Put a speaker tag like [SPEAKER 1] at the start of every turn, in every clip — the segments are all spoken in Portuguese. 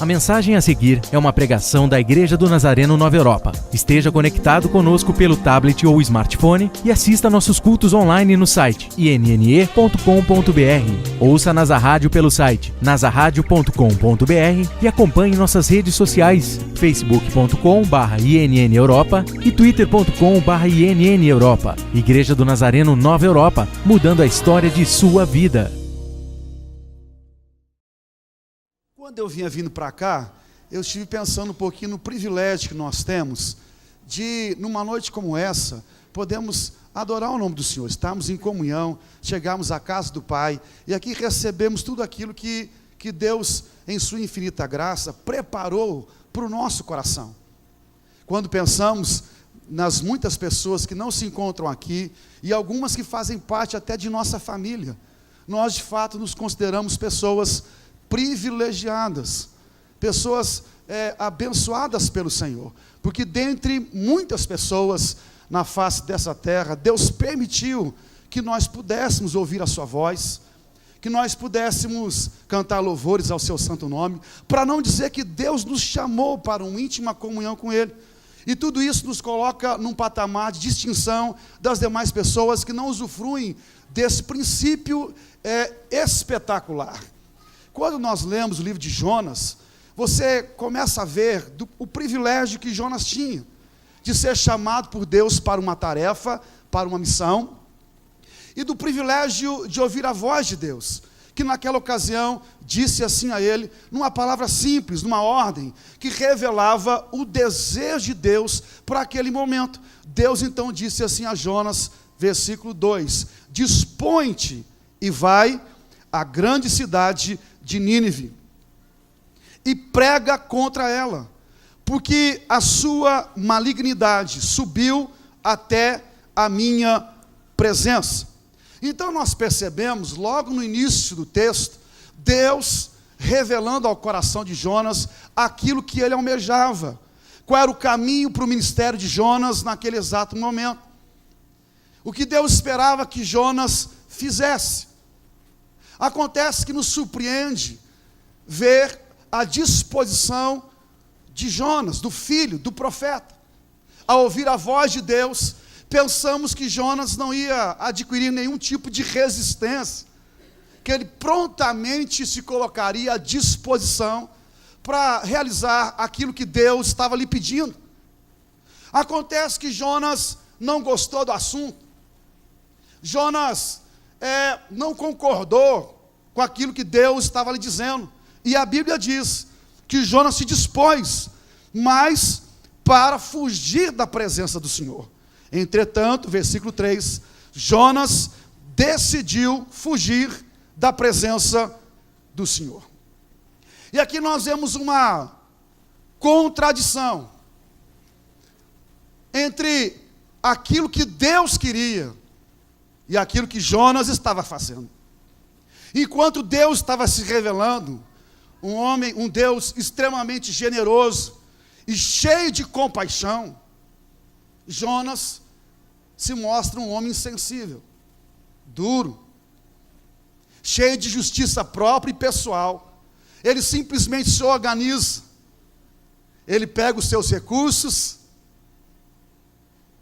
[SPEAKER 1] A mensagem a seguir é uma pregação da Igreja do Nazareno Nova Europa. Esteja conectado conosco pelo tablet ou smartphone e assista nossos cultos online no site inne.com.br. Ouça Nasa Rádio pelo site nasaradio.com.br e acompanhe nossas redes sociais facebook.com/INN Europa e twitter.com/INN Europa. Igreja do Nazareno Nova Europa, mudando a história de sua vida.
[SPEAKER 2] Quando eu vinha vindo para cá, eu estive pensando um pouquinho no privilégio que nós temos de, numa noite como essa, podemos adorar o nome do Senhor, estarmos em comunhão, chegarmos à casa do Pai, e aqui recebemos tudo aquilo que Deus, em sua infinita graça, preparou para o nosso coração. Quando pensamos nas muitas pessoas que não se encontram aqui, e algumas que fazem parte até de nossa família, nós de fato nos consideramos pessoas privilegiadas, pessoas abençoadas pelo Senhor, porque dentre muitas pessoas na face dessa terra, Deus permitiu que nós pudéssemos ouvir a sua voz, que nós pudéssemos cantar louvores ao seu santo nome, para não dizer que Deus nos chamou para uma íntima comunhão com Ele, e tudo isso nos coloca num patamar de distinção das demais pessoas que não usufruem desse princípio espetacular. Quando nós lemos o livro de Jonas, você começa a ver o privilégio que Jonas tinha, de ser chamado por Deus para uma tarefa, para uma missão, e do privilégio de ouvir a voz de Deus, que naquela ocasião disse assim a ele, numa palavra simples, numa ordem, que revelava o desejo de Deus para aquele momento. Deus então disse assim a Jonas, versículo 2, dispõe-te e vai à grande cidade de Nínive, e prega contra ela, porque a sua malignidade subiu até a minha presença. Então nós percebemos, logo no início do texto, Deus revelando ao coração de Jonas aquilo que ele almejava, qual era o caminho para o ministério de Jonas naquele exato momento, o que Deus esperava que Jonas fizesse. Acontece que nos surpreende ver a disposição de Jonas, do filho, do profeta. Ao ouvir a voz de Deus, pensamos que Jonas não ia adquirir nenhum tipo de resistência, que ele prontamente se colocaria à disposição para realizar aquilo que Deus estava lhe pedindo. Acontece que Jonas não gostou do assunto. Jonas não concordou com aquilo que Deus estava lhe dizendo, e a Bíblia diz que Jonas se dispôs, mas para fugir da presença do Senhor. Entretanto, versículo 3, Jonas decidiu fugir da presença do Senhor. E aqui nós vemos uma contradição entre aquilo que Deus queria e aquilo que Jonas estava fazendo. Enquanto Deus estava se revelando, um Deus extremamente generoso e cheio de compaixão, Jonas se mostra um homem insensível, duro, cheio de justiça própria e pessoal. Ele simplesmente se organiza, ele pega os seus recursos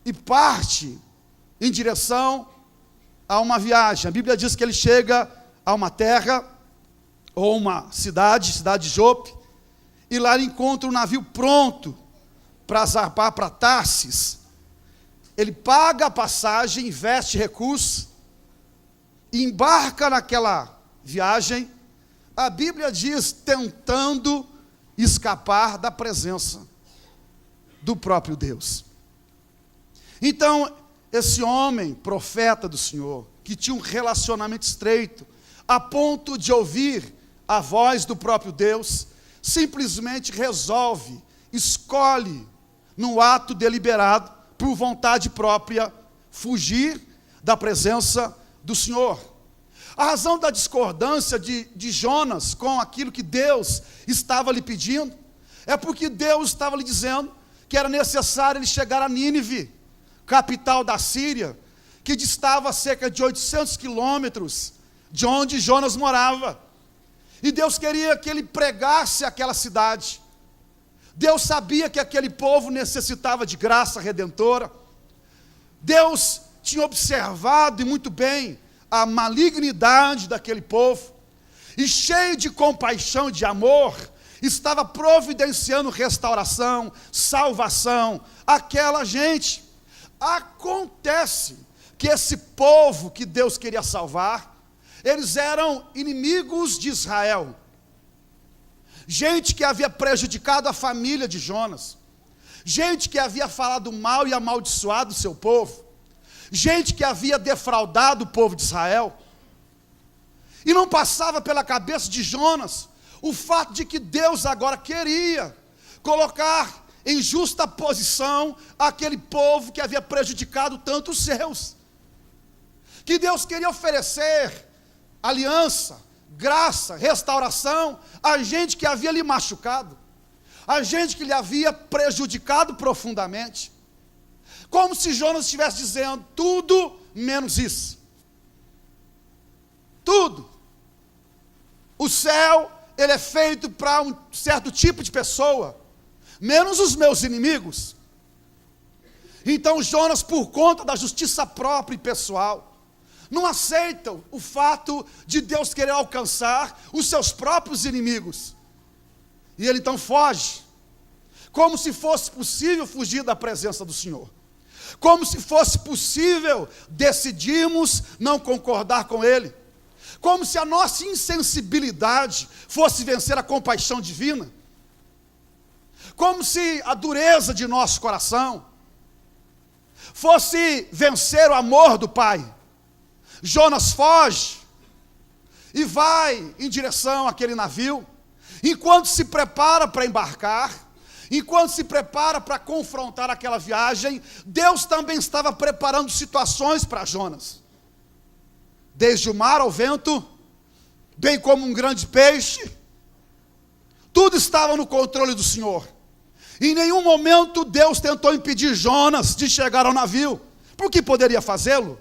[SPEAKER 2] e parte em direção a uma viagem. A Bíblia diz que ele chega a uma terra, ou uma cidade de Jope, e lá ele encontra um navio pronto para zarpar para Tarsis. Ele paga a passagem, investe recursos, e embarca naquela viagem, a Bíblia diz, tentando escapar da presença do próprio Deus. Então, esse homem, profeta do Senhor, que tinha um relacionamento estreito, a ponto de ouvir a voz do próprio Deus, simplesmente resolve, escolhe, num ato deliberado, por vontade própria, fugir da presença do Senhor. A razão da discordância de Jonas com aquilo que Deus estava lhe pedindo, é porque Deus estava lhe dizendo que era necessário ele chegar a Nínive, capital da Síria, que distava cerca de 800 quilômetros de onde Jonas morava. E Deus queria que ele pregasse aquela cidade. Deus sabia que aquele povo necessitava de graça redentora. Deus tinha observado, e muito bem, a malignidade daquele povo. E cheio de compaixão e de amor, estava providenciando restauração, salvação àquela gente. Acontece que esse povo que Deus queria salvar, eles eram inimigos de Israel. Gente que havia prejudicado a família de Jonas. Gente que havia falado mal e amaldiçoado o seu povo. Gente que havia defraudado o povo de Israel. E não passava pela cabeça de Jonas o fato de que Deus agora queria colocar em justa posição aquele povo que havia prejudicado tanto os seus. Que Deus queria oferecer aliança, graça, restauração a gente que havia lhe machucado, a gente que lhe havia prejudicado profundamente. Como se Jonas estivesse dizendo: tudo menos isso. Tudo. O céu, ele é feito para um certo tipo de pessoa, menos os meus inimigos. Então Jonas, por conta da justiça própria e pessoal, não aceitam o fato de Deus querer alcançar os seus próprios inimigos. E ele então foge, como se fosse possível fugir da presença do Senhor. Como se fosse possível decidirmos não concordar com Ele. Como se a nossa insensibilidade fosse vencer a compaixão divina. Como se a dureza de nosso coração fosse vencer o amor do Pai. Jonas foge e vai em direção àquele navio. Enquanto se prepara para embarcar, enquanto se prepara para confrontar aquela viagem, Deus também estava preparando situações para Jonas. Desde o mar ao vento, bem como um grande peixe, tudo estava no controle do Senhor. Em nenhum momento Deus tentou impedir Jonas de chegar ao navio, porque poderia fazê-lo.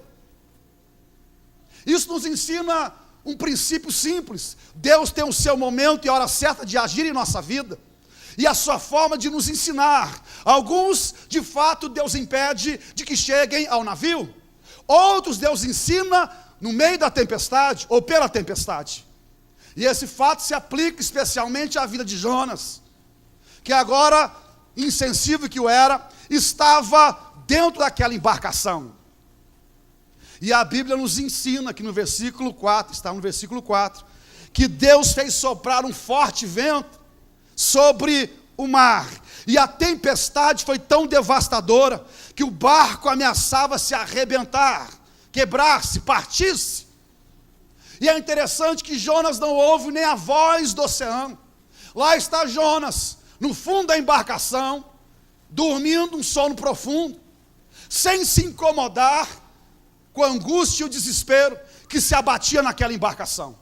[SPEAKER 2] Isso nos ensina um princípio simples. Deus tem o seu momento e a hora certa de agir em nossa vida, e a sua forma de nos ensinar. Alguns, de fato, Deus impede de que cheguem ao navio. Outros, Deus ensina no meio da tempestade, ou pela tempestade. E esse fato se aplica especialmente à vida de Jonas, que agora, insensível que o era, estava dentro daquela embarcação. E a Bíblia nos ensina que no versículo 4, está no versículo 4, que Deus fez soprar um forte vento sobre o mar, e a tempestade foi tão devastadora, que o barco ameaçava se arrebentar, quebrar-se, partir-se. E é interessante que Jonas não ouve nem a voz do oceano. Lá está Jonas, no fundo da embarcação, dormindo um sono profundo, sem se incomodar com a angústia e o desespero que se abatia naquela embarcação.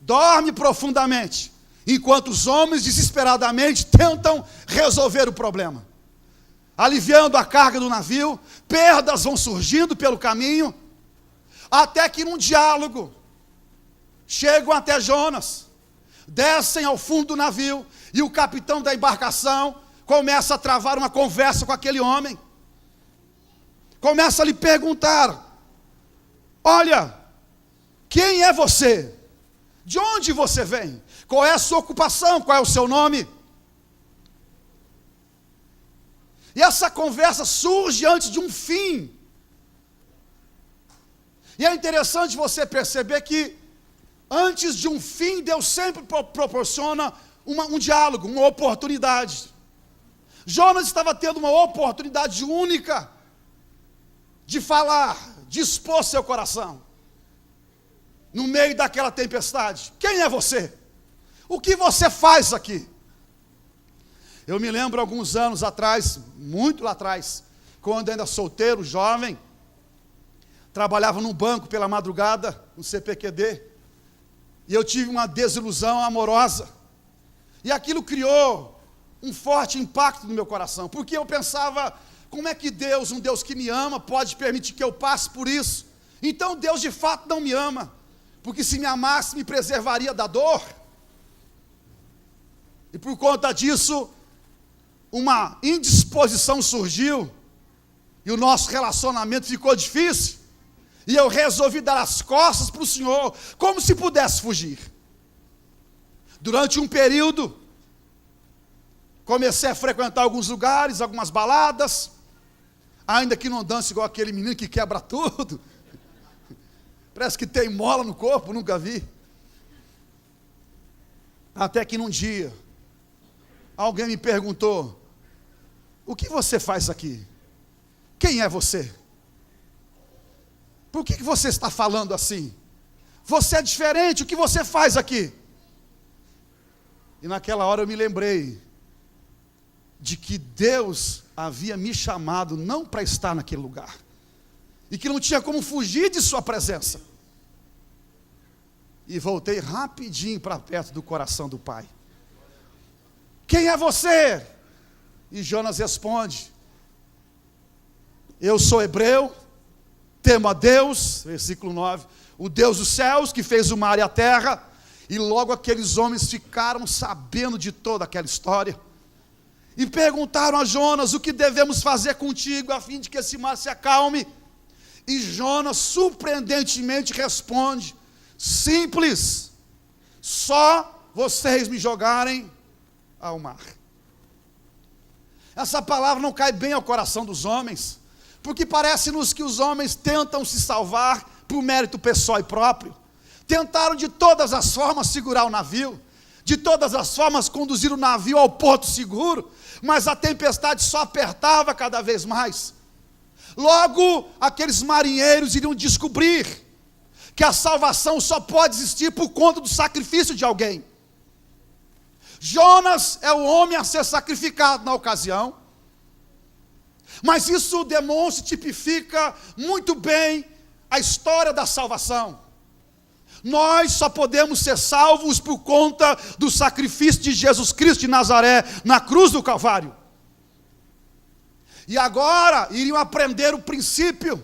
[SPEAKER 2] Dorme profundamente, enquanto os homens desesperadamente tentam resolver o problema, aliviando a carga do navio. Perdas vão surgindo pelo caminho, até que num diálogo, chegam até Jonas, descem ao fundo do navio, e o capitão da embarcação começa a travar uma conversa com aquele homem, começa a lhe perguntar: olha, quem é você? De onde você vem? Qual é a sua ocupação? Qual é o seu nome? E essa conversa surge antes de um fim. E é interessante você perceber que antes de um fim, Deus sempre proporciona um diálogo, uma oportunidade. Jonas estava tendo uma oportunidade única de falar, de expor seu coração, no meio daquela tempestade. Quem é você? O que você faz aqui? Eu me lembro alguns anos atrás, muito lá atrás, quando ainda solteiro, jovem, trabalhava num banco pela madrugada, no CPQD, e eu tive uma desilusão amorosa, e aquilo criou um forte impacto no meu coração, porque eu pensava: como é que Deus, um Deus que me ama, pode permitir que eu passe por isso? Então Deus de fato não me ama, porque se me amasse me preservaria da dor. E por conta disso, uma indisposição surgiu, e o nosso relacionamento ficou difícil, e eu resolvi dar as costas para o Senhor, como se pudesse fugir. Durante um período, comecei a frequentar alguns lugares, algumas baladas, ainda que não dance igual aquele menino que quebra tudo, parece que tem mola no corpo, nunca vi. Até que num dia, alguém me perguntou: o que você faz aqui? Quem é você? Por que você está falando assim? Você é diferente, o que você faz aqui? E naquela hora eu me lembrei de que Deus havia me chamado não para estar naquele lugar, e que não tinha como fugir de sua presença. E voltei rapidinho para perto do coração do Pai. Quem é você? E Jonas responde: eu sou hebreu, temo a Deus, versículo 9, o Deus dos céus, que fez o mar e a terra. E logo aqueles homens ficaram sabendo de toda aquela história, e perguntaram a Jonas: o que devemos fazer contigo, a fim de que esse mar se acalme? E Jonas surpreendentemente responde: simples, só vocês me jogarem ao mar. Essa palavra não cai bem ao coração dos homens, porque parece-nos que os homens tentam se salvar por mérito pessoal e próprio. Tentaram de todas as formas segurar o navio, de todas as formas conduzir o navio ao porto seguro, mas a tempestade só apertava cada vez mais. Logo, aqueles marinheiros iriam descobrir que a salvação só pode existir por conta do sacrifício de alguém. Jonas é o homem a ser sacrificado na ocasião, mas isso demonstra e tipifica muito bem a história da salvação. Nós só podemos ser salvos por conta do sacrifício de Jesus Cristo de Nazaré na cruz do Calvário. E agora iriam aprender o princípio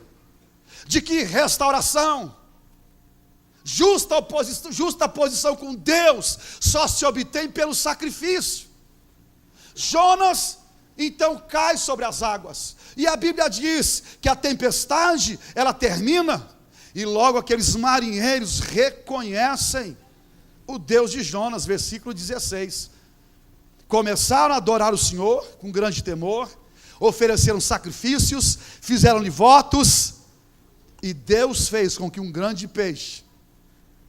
[SPEAKER 2] de que restauração, justa posição com Deus, só se obtém pelo sacrifício. Jonas então cai sobre as águas, e a Bíblia diz que a tempestade, ela termina, e logo aqueles marinheiros reconhecem o Deus de Jonas, versículo 16. Começaram a adorar o Senhor com grande temor, ofereceram sacrifícios, fizeram-lhe votos, e Deus fez com que um grande peixe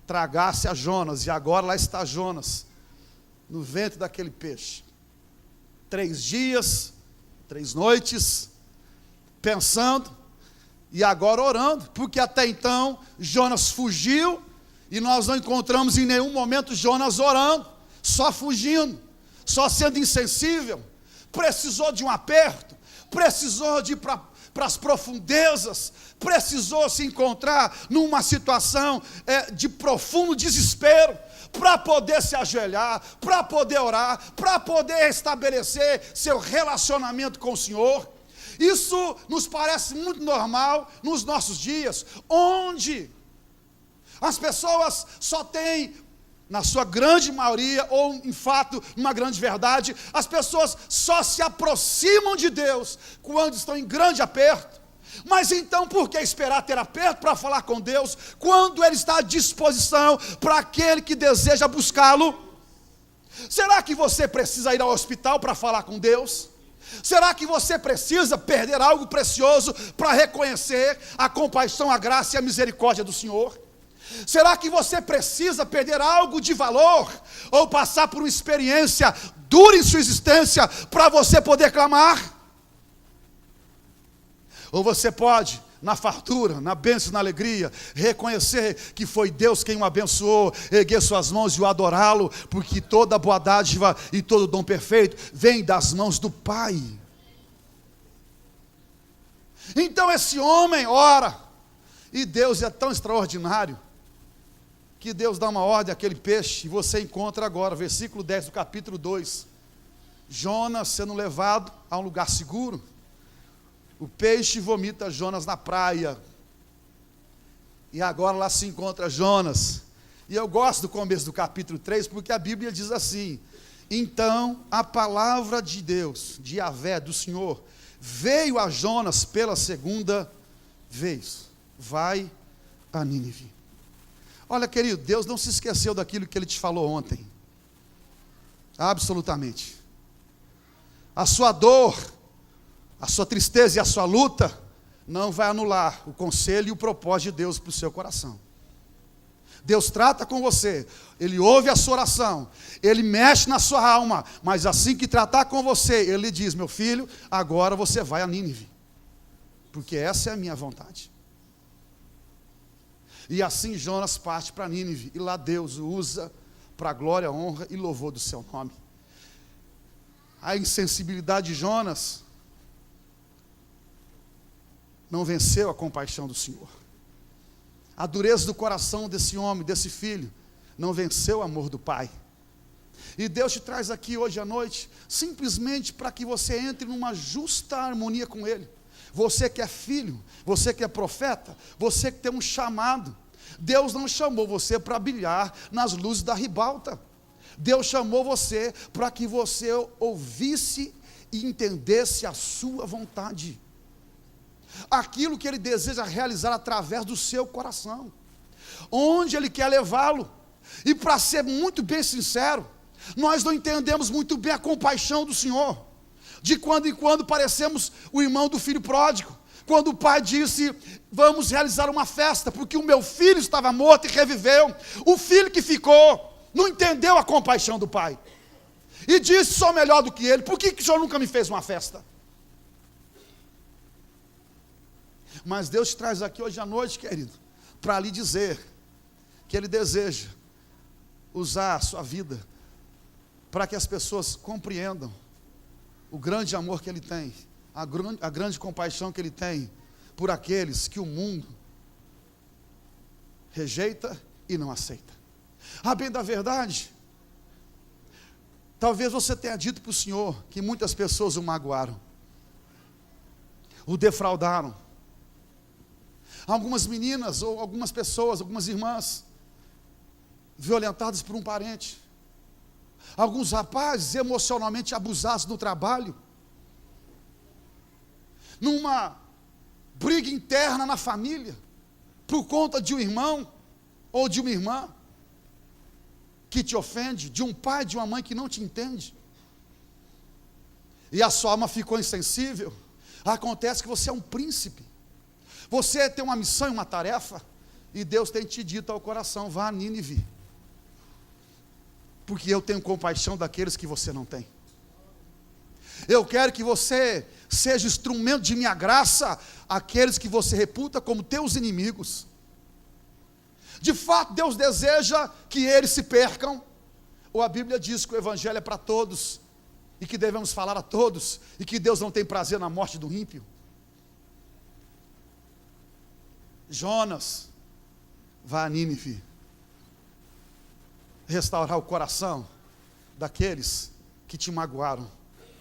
[SPEAKER 2] tragasse a Jonas, e agora lá está Jonas, no ventre daquele peixe. 3 dias, 3 noites, pensando, e agora orando, porque até então Jonas fugiu, e nós não encontramos em nenhum momento Jonas orando, só fugindo, só sendo insensível. Precisou de um aperto, precisou de ir para as profundezas, precisou se encontrar numa situação de profundo desespero, para poder se ajoelhar, para poder orar, para poder estabelecer seu relacionamento com o Senhor. Isso nos parece muito normal nos nossos dias, onde as pessoas só têm, na sua grande maioria, ou em fato, numa grande verdade, as pessoas só se aproximam de Deus quando estão em grande aperto. Mas então por que esperar ter aperto para falar com Deus, quando Ele está à disposição para aquele que deseja buscá-lo? Será que você precisa ir ao hospital para falar com Deus? Será que você precisa perder algo precioso para reconhecer a compaixão, a graça e a misericórdia do Senhor? Será que você precisa perder algo de valor, ou passar por uma experiência dura em sua existência, para você poder clamar? Ou você pode, na fartura, na bênção, na alegria, reconhecer que foi Deus quem o abençoou, erguer suas mãos e o adorá-lo, porque toda boa dádiva e todo dom perfeito vem das mãos do Pai. Então esse homem ora, e Deus é tão extraordinário, que Deus dá uma ordem àquele peixe, e você encontra agora, versículo 10 do capítulo 2, Jonas sendo levado a um lugar seguro. O peixe vomita Jonas na praia. E agora lá se encontra Jonas. E eu gosto do começo do capítulo 3, porque a Bíblia diz assim: então a palavra de Deus, de Yahvé, do Senhor, veio a Jonas pela segunda vez. Vai a Nínive. Olha, querido, Deus não se esqueceu daquilo que Ele te falou ontem. Absolutamente. A sua dor, a sua tristeza e a sua luta não vai anular o conselho e o propósito de Deus para o seu coração. Deus trata com você, Ele ouve a sua oração, Ele mexe na sua alma, mas assim que tratar com você, Ele diz: meu filho, agora você vai a Nínive, porque essa é a minha vontade. E assim Jonas parte para Nínive, e lá Deus o usa para a glória, honra e louvor do seu nome. A insensibilidade de Jonas não venceu a compaixão do Senhor. A dureza do coração desse homem, desse filho, não venceu o amor do Pai. E Deus te traz aqui hoje à noite, simplesmente para que você entre numa justa harmonia com Ele. Você que é filho, você que é profeta, você que tem um chamado. Deus não chamou você para brilhar nas luzes da ribalta. Deus chamou você para que você ouvisse e entendesse a sua vontade. Aquilo que Ele deseja realizar através do seu coração, onde Ele quer levá-lo. E para ser muito bem sincero, nós não entendemos muito bem a compaixão do Senhor. De quando em quando parecemos o irmão do filho pródigo, quando o pai disse: vamos realizar uma festa, porque o meu filho estava morto e reviveu. O filho que ficou não entendeu a compaixão do pai, e disse: sou melhor do que ele, por que o senhor nunca me fez uma festa? Mas Deus te traz aqui hoje à noite, querido, para lhe dizer que Ele deseja usar a sua vida para que as pessoas compreendam o grande amor que Ele tem, a grande compaixão que Ele tem por aqueles que o mundo rejeita e não aceita. A bem da verdade, talvez você tenha dito para o Senhor que muitas pessoas o magoaram, o defraudaram. Algumas meninas ou algumas pessoas, algumas irmãs, violentadas por um parente. Alguns rapazes emocionalmente abusados no trabalho. Numa briga interna na família, por conta de um irmão ou de uma irmã que te ofende, de um pai, de uma mãe que não te entende. E a sua alma ficou insensível. Acontece que você é um príncipe. Você tem uma missão e uma tarefa, e Deus tem te dito ao coração: vá a Nínive, porque eu tenho compaixão daqueles que você não tem. Eu quero que você seja instrumento de minha graça àqueles que você reputa como teus inimigos. De fato, Deus deseja que eles se percam, ou a Bíblia diz que o Evangelho é para todos, e que devemos falar a todos, e que Deus não tem prazer na morte do ímpio. Jonas, vá a Nínive, restaurar o coração daqueles que te magoaram,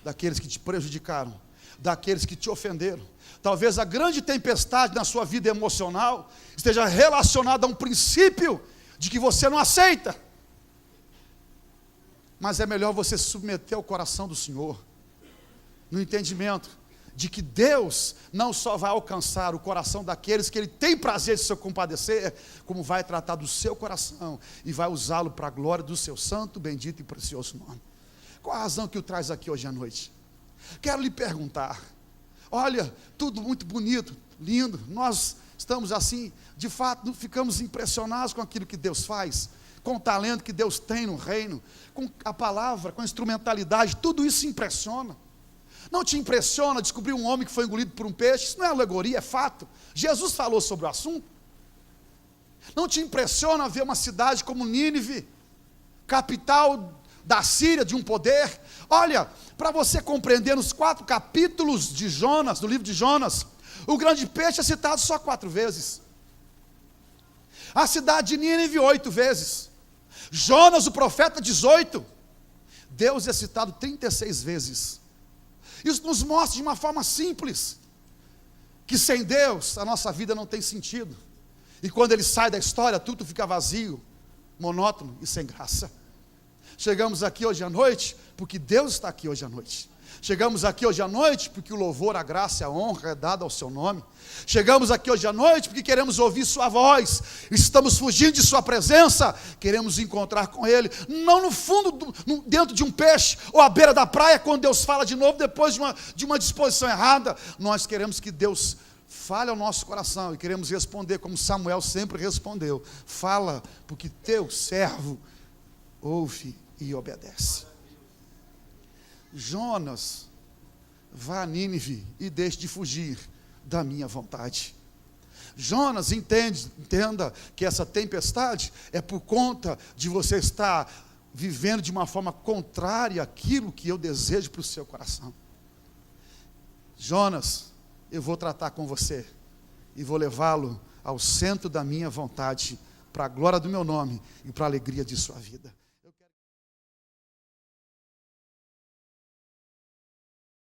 [SPEAKER 2] daqueles que te prejudicaram, daqueles que te ofenderam. Talvez a grande tempestade na sua vida emocional esteja relacionada a um princípio de que você não aceita. Mas é melhor você se submeter ao coração do Senhor, no entendimento de que Deus não só vai alcançar o coração daqueles que Ele tem prazer de se compadecer, como vai tratar do seu coração e vai usá-lo para a glória do seu santo, bendito e precioso nome. Qual a razão que o traz aqui hoje à noite? Quero lhe perguntar. Olha, tudo muito bonito, lindo, nós estamos assim, de fato, ficamos impressionados com aquilo que Deus faz, com o talento que Deus tem no reino, com a palavra, com a instrumentalidade, tudo isso impressiona. Não te impressiona descobrir um homem que foi engolido por um peixe? Isso não é alegoria, é fato. Jesus falou sobre o assunto. Não te impressiona ver uma cidade como Nínive, capital da Síria, de um poder? Olha, para você compreender, nos 4 capítulos de Jonas, do livro de Jonas, o grande peixe é citado só 4 vezes. A cidade de Nínive 8 vezes. Jonas, o profeta, 18. Deus é citado 36 vezes. Isso nos mostra de uma forma simples que sem Deus a nossa vida não tem sentido, E quando ele sai da história, tudo fica vazio, monótono e sem graça. Chegamos aqui hoje à noite, porque Deus está aqui hoje à noite. Chegamos aqui hoje à noite, porque o louvor, a graça e a honra é dada ao seu nome. Chegamos aqui hoje à noite, porque queremos ouvir sua voz. Estamos fugindo de sua presença, queremos encontrar com ele. Não no fundo, dentro de um peixe, ou à beira da praia, quando Deus fala de novo, depois de uma disposição errada. Nós queremos que Deus fale ao nosso coração, e queremos responder como Samuel sempre respondeu: fala, porque teu servo ouve e obedece. Jonas, vá a Nínive e deixe de fugir da minha vontade. Jonas, entenda que essa tempestade é por conta de você estar vivendo de uma forma contrária àquilo que eu desejo para o seu coração. Jonas, eu vou tratar com você e vou levá-lo ao centro da minha vontade, para a glória do meu nome e para a alegria de sua vida.